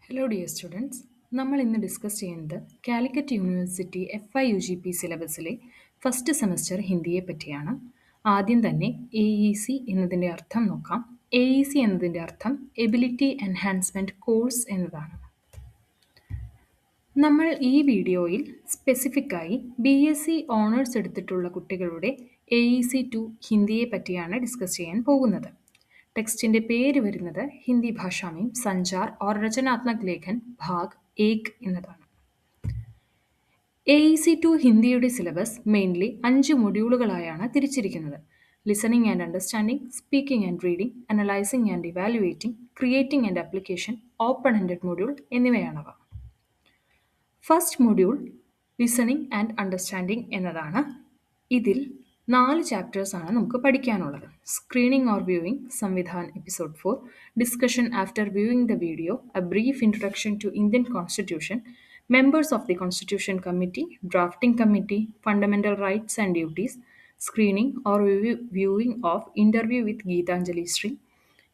Hello dear students, നമ്മൾ ഇന്ന് discuss ചെയ്യുന്നത് കാലിക്കറ്റ് യൂണിവേഴ്സിറ്റി FIUGP സിലബസിലെ ഫസ്റ്റ് സെമസ്റ്റർ ഹിന്ദിയെ പറ്റിയാണ്. ആദ്യം തന്നെ AEC എന്നതിൻ്റെ അർത്ഥം നോക്കാം. AEC എന്നതിൻ്റെ അർത്ഥം എബിലിറ്റി എൻഹാൻസ്മെൻറ്റ് കോഴ്സ് എന്നതാണ്. നമ്മൾ ഈ വീഡിയോയിൽ സ്പെസിഫിക്കായി BSc ഓണേഴ്സ് എടുത്തിട്ടുള്ള കുട്ടികളുടെ AEC 2 ഹിന്ദിയെ പറ്റിയാണ് ഡിസ്കസ് ചെയ്യാൻ പോകുന്നത്. ടെക്സ്റ്റിൻ്റെ പേര് വരുന്നത് ഹിന്ദി ഭാഷാ में സഞ്ചാർ और रचनात्मक लेखन ഭാഗ് 1 എന്നതാണ്. AEC 2 ഹിന്ദിയുടെ സിലബസ് മെയിൻലി 5 മൊഡ്യൂളുകളായാണ് തിരിച്ചിരിക്കുന്നത്. Listening and understanding, speaking and reading, analysing and evaluating, creating and application, open ended module എന്നിവയാണവ. First module listening and understanding എന്നതാണ്. ഇതിൽ 4 ചാപ്റ്റേഴ്സാണ് നമുക്ക് പഠിക്കാനുള്ളത്. Screening or viewing, Samvidhan episode 4, discussion after viewing the video, a brief introduction to Indian constitution, members of the constitution committee, drafting committee, fundamental rights and duties, screening or viewing of interview with Gitanjali Shree,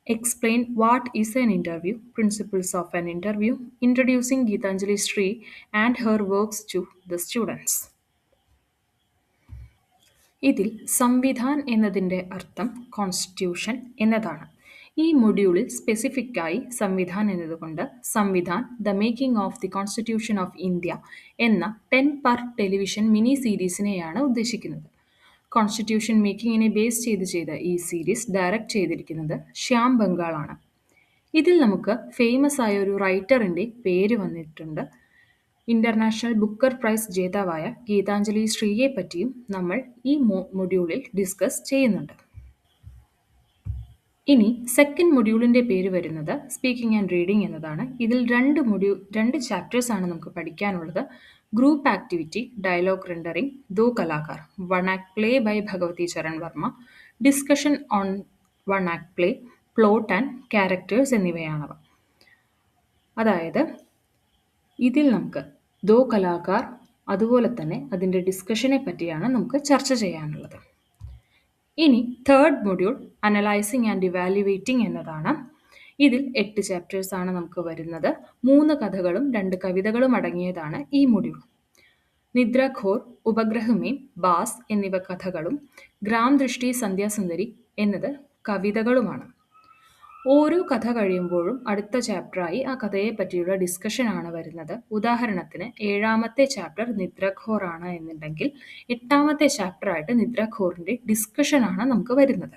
explain what is an interview, principles of an interview, introducing Geetanjali Sri and her works to the students. ഇതിൽ സംവിധാൻ എന്നതിൻ്റെ അർത്ഥം constitution എന്നതാണ്. ഈ മൊഡ്യൂളിൽ സ്പെസിഫിക്കായി സംവിധാൻ എന്നതുകൊണ്ട് Samvidhan the making of the constitution of India എന്ന 10 part television mini സീരീസിനെയാണ് ഉദ്ദേശിക്കുന്നത്. Constitution മേക്കിങ്ങിനെ base ചെയ്ത ഈ സീരീസ് ഡയറക്റ്റ് ചെയ്തിരിക്കുന്നത് ശ്യാം ബംഗാളാണ്. ഇതിൽ നമുക്ക് ഫേമസ് ആയ ഒരു റൈറ്ററിൻ്റെ പേര് വന്നിട്ടുണ്ട്. ഇന്റർനാഷണൽ ബുക്കർ പ്രൈസ് ജേതാവായ ഗീതാഞ്ജലി ശ്രീയെ പറ്റിയും നമ്മൾ ഈ മൊഡ്യൂളിൽ ഡിസ്കസ് ചെയ്യുന്നുണ്ട്. ഇനി സെക്കൻഡ് മൊഡ്യൂളിൻ്റെ പേര് വരുന്നത് സ്പീക്കിംഗ് ആൻഡ് റീഡിംഗ് എന്നതാണ്. ഇതിൽ രണ്ട് ചാപ്റ്റേഴ്സാണ് നമുക്ക് പഠിക്കാനുള്ളത്. Group activity, dialogue rendering, Do Kalakar, one act play by Bhagwati Charan Verma, discussion on one act play, plot and characters എന്നിവയാണവ. അതായത് ഇതിൽ നമുക്ക് ദോ കലാകാർ അതുപോലെ തന്നെ അതിൻ്റെ ഡിസ്കഷനെ പറ്റിയാണ് നമുക്ക് ചർച്ച ചെയ്യാനുള്ളത്. ഇനി third module analysing and evaluating എന്നതാണ്. ഇതിൽ 8 ചാപ്റ്റേഴ്സാണ് നമുക്ക് വരുന്നത്. 3 കഥകളും 2 കവിതകളും അടങ്ങിയതാണ് ഈ മൊഡ്യൂൾ. നിദ്രഘോർ, ഉപഗ്രഹമേം, ബാസ് എന്നിവ കഥകളും ഗ്രാം ദൃഷ്ടി സന്ധ്യാസുന്ദരി എന്നത് കവിതകളുമാണ്. ഓരോ കഥ കഴിയുമ്പോഴും അടുത്ത ചാപ്റ്ററായി ആ കഥയെ പറ്റിയുള്ള ഡിസ്കഷനാണ് വരുന്നത്. ഉദാഹരണത്തിന് 7ാമത്തെ ചാപ്റ്റർ നിദ്രഘോർ ആണ് എന്നുണ്ടെങ്കിൽ 8ാമത്തെ ചാപ്റ്ററായിട്ട് നിദ്രഘോറിൻ്റെ ഡിസ്കഷനാണ് നമുക്ക് വരുന്നത്.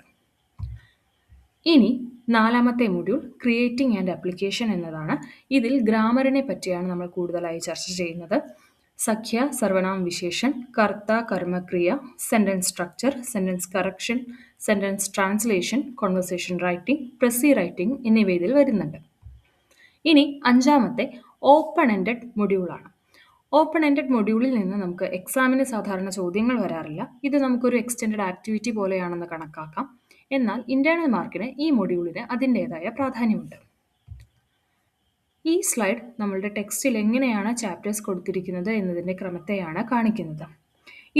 ഇനി 4ാമത്തെ മൊഡ്യൂൾ ക്രിയേറ്റിംഗ് ആൻഡ് ആപ്ലിക്കേഷൻ എന്നതാണ്. ഇതിൽ ഗ്രാമറിനെ പറ്റിയാണ് നമ്മൾ കൂടുതലായി ചർച്ച ചെയ്യുന്നത്. സഖ്യ, സർവനാം വിശേഷൻ, കർത്ത, കർമ്മക്രിയ, sentence structure, sentence correction, sentence translation, conversation writing, precis writing എന്നിവ ഇതിൽ വരുന്നുണ്ട്. ഇനി 5ാമത്തെ ഓപ്പൺ എൻഡഡ് മൊഡ്യൂളാണ്. ഓപ്പൺ എൻഡഡ് മൊഡ്യൂളിൽ നിന്ന് നമുക്ക് എക്സാമിന് സാധാരണ ചോദ്യങ്ങൾ വരാറില്ല. ഇത് നമുക്കൊരു എക്സ്റ്റെൻഡഡ് ആക്ടിവിറ്റി പോലെയാണെന്ന് കണക്കാക്കാം. എന്നാൽ ഇന്റേണൽ മാർക്കിന് ഈ മൊഡ്യൂളിന് അതിൻ്റേതായ പ്രാധാന്യമുണ്ട്. ഈ സ്ലൈഡ് നമ്മളുടെ ടെക്സ്റ്റിൽ എങ്ങനെയാണ് ചാപ്റ്റേഴ്സ് കൊടുത്തിരിക്കുന്നത് എന്നതിൻ്റെ ക്രമത്തെയാണ് കാണിക്കുന്നത്.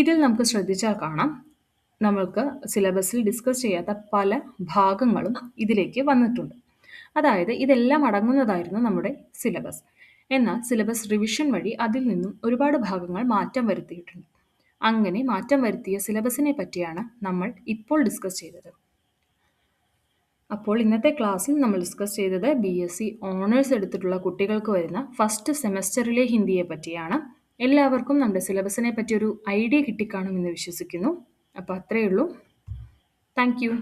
ഇതിൽ നമുക്ക് ശ്രദ്ധിച്ചാൽ കാണാം, നമ്മൾക്ക് സിലബസിൽ ഡിസ്കസ് ചെയ്യാത്ത പല ഭാഗങ്ങളും ഇതിലേക്ക് വന്നിട്ടുണ്ട്. അതായത് ഇതെല്ലാം അടങ്ങുന്നതായിരുന്നു നമ്മുടെ സിലബസ്. എന്നാൽ സിലബസ് റിവിഷൻ വഴി അതിൽ നിന്നും ഒരുപാട് ഭാഗങ്ങൾ മാറ്റം വരുത്തിയിട്ടുണ്ട്. അങ്ങനെ മാറ്റം വരുത്തിയ സിലബസിനെ പറ്റിയാണ് നമ്മൾ ഇപ്പോൾ ഡിസ്കസ് ചെയ്തത്. അപ്പോൾ ഇന്നത്തെ ക്ലാസ്സിൽ നമ്മൾ ഡിസ്കസ് ചെയ്തത് BSc ഓണേഴ്സ് എടുത്തിട്ടുള്ള കുട്ടികൾക്ക് വരുന്ന ഫസ്റ്റ് സെമസ്റ്ററിലെ ഹിന്ദിയെ പറ്റിയാണ്. എല്ലാവർക്കും നമ്മുടെ സിലബസിനെ പറ്റിയൊരു ഐഡിയ കിട്ടിക്കാണുമെന്ന് വിശ്വസിക്കുന്നു. അപ്പോൾ അത്രയേ ഉള്ളൂ. Thank you.